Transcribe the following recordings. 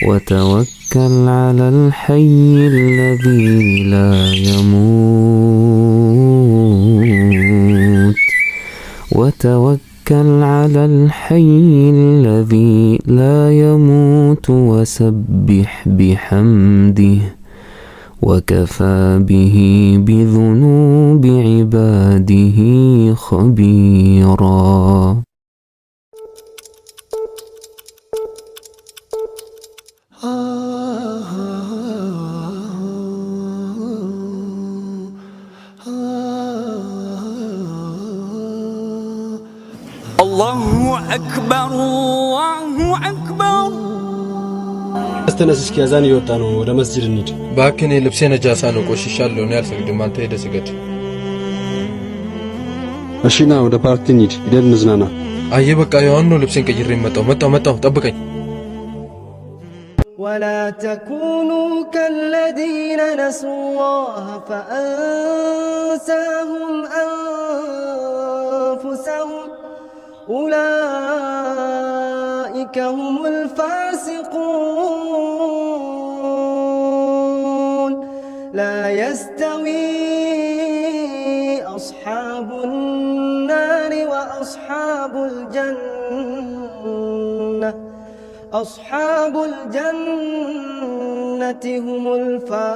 وتوكل على الحي الذي لا يموت وتوكل على الحي الذي لا يموت وسبح بحمده وكفى به بذنوب عباده خبيرا. الله أكبر الله أكبر. استنس እስኪ ያዛን ይወጣ ነው ወደ መስጂድ እንሂድ። ባክኔ ልብሴ ነጃሳ ነው ቆሽሻለሁ ነው ያልሰግድም አንተ ሄደህ ስገድ። እሺ ና ወደ ፓርክ እንሂድ ሄደን እንዝናና። አየ በቃ ያው ነው ልብሴን ቀይሬ መጣው ጠብቀኝ። ولا تكونوا كالذين نسوا الله فأنساهم أنفسهم أولئك هم الفاسقون لا يستوي أصحاب النار وأصحاب الجنة أصحاب الجنة هم الفائزون.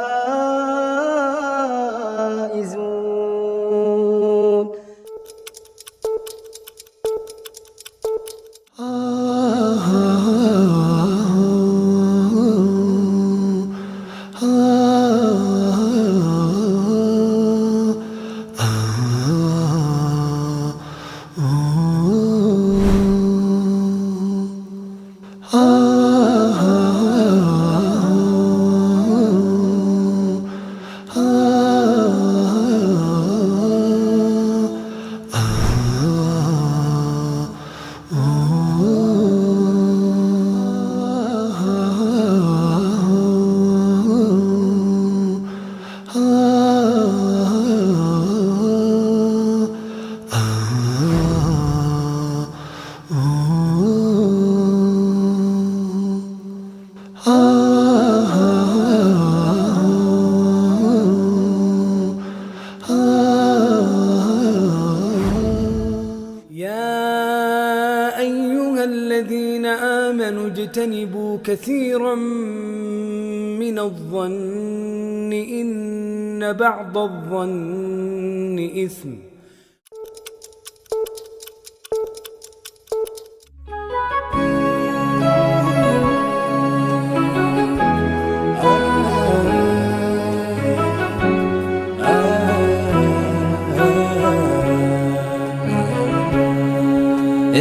اجتنبوا كثيرا من الظن إن بعض الظن إثم.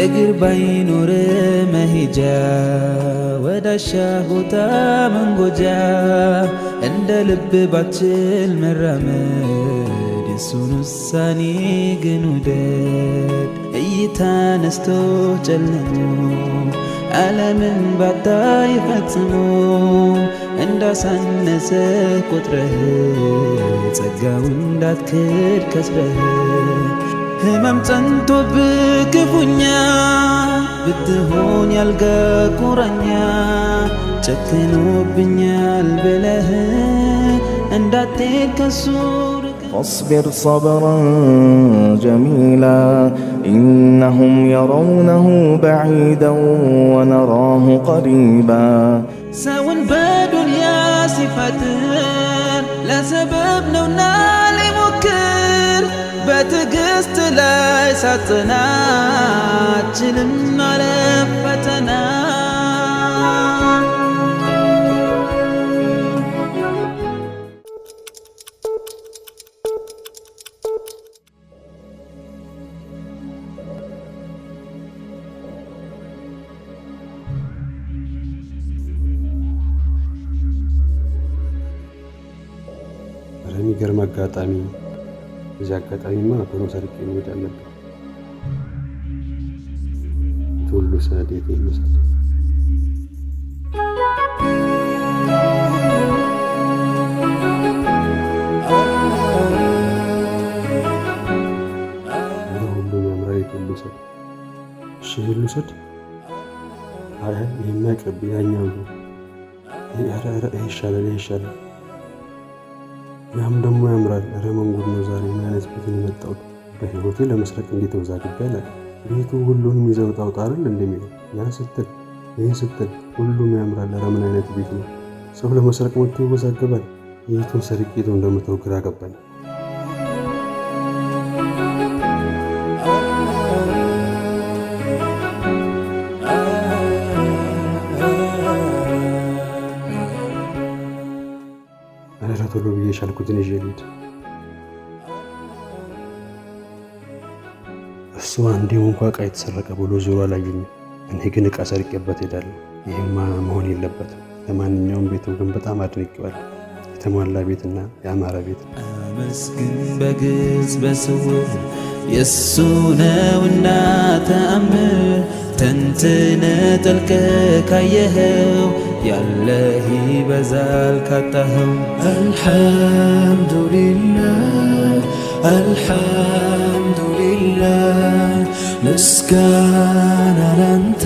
እግር ባይኖር መሄጃ ወዳሻ ቦታ መንጎጃ እንደ ልብ ባችል መራመድ የሱን ውሳኔ ግን ውደድ። እይታ ነስቶ ጨልሞ ዓለምን ባታይ ፈጽሞ እንዳሳነሰ ቁጥረህ ጸጋው እንዳትክድ ከስረህ ህመም ጸንቶብህ ክፉኛ ብትሆን ያልጋ ቁራኛ ጨክኖብኛል ብለህ እንዳትሄድ ከሱ فاصبر صبرا جميلا إنهم يرونه بعيدا ونراه قريبا. سون بدنيا صفاتر لسبب نونا لمكر بتقست لا ساتنا تلم على فتنا. የሚገርም አጋጣሚ እዚህ አጋጣሚማ ሆኖ ሰርቄ መሄድ አለብኝ። ቶሎ ሰዓት ሁሉም ያምራል። ቶሎ ሰዓት እሺ፣ ቶሎ ሰዓት አይ ይሄማ ይቅርብ ያኛው ነው ይሻላል። ያም ደግሞ ያምራል። ኧረ መንጉድ ነው ዛሬ ምን አይነት ቤት ነው የመጣሁት? በህይወቴ ለመስረቅ እንዴት ተወዛግቤ አላውቅም። ቤቱ ሁሉንም ይዘው ጣውጣ አይደል እንደሚለው ይህን ስትል ሁሉም ያምራል። ኧረ ምን አይነት ቤት ነው? ሰው ለመስረቅ መጥቶ ይወዛገባል። የቱን ሰርቄ የቱን እንደምተው ግራ ገባኝ። ኧረ ቶሎ ብዬ የቻልኩትን ይዤ ልሂድ። እሱ አንዴም እንኳ ዕቃ የተሰረቀ ብሎ ዞሮ አላየኝም። እኔ ግን ዕቃ ሰርቄበት ሄዳለሁ። ይህማ መሆን የለበትም። ለማንኛውም ቤቱ ግን በጣም አድንቄዋለሁ። የተሟላ ቤትና ያማረ ቤት ነው። አመስግን በግልጽ በስውር የእሱ ነውና ተአምር ተንትነ ጠልቀ ካየኸው ያለህ ይበዛል ካጣኸው። አልሐምዱሊላህ ምስጋና ላንተ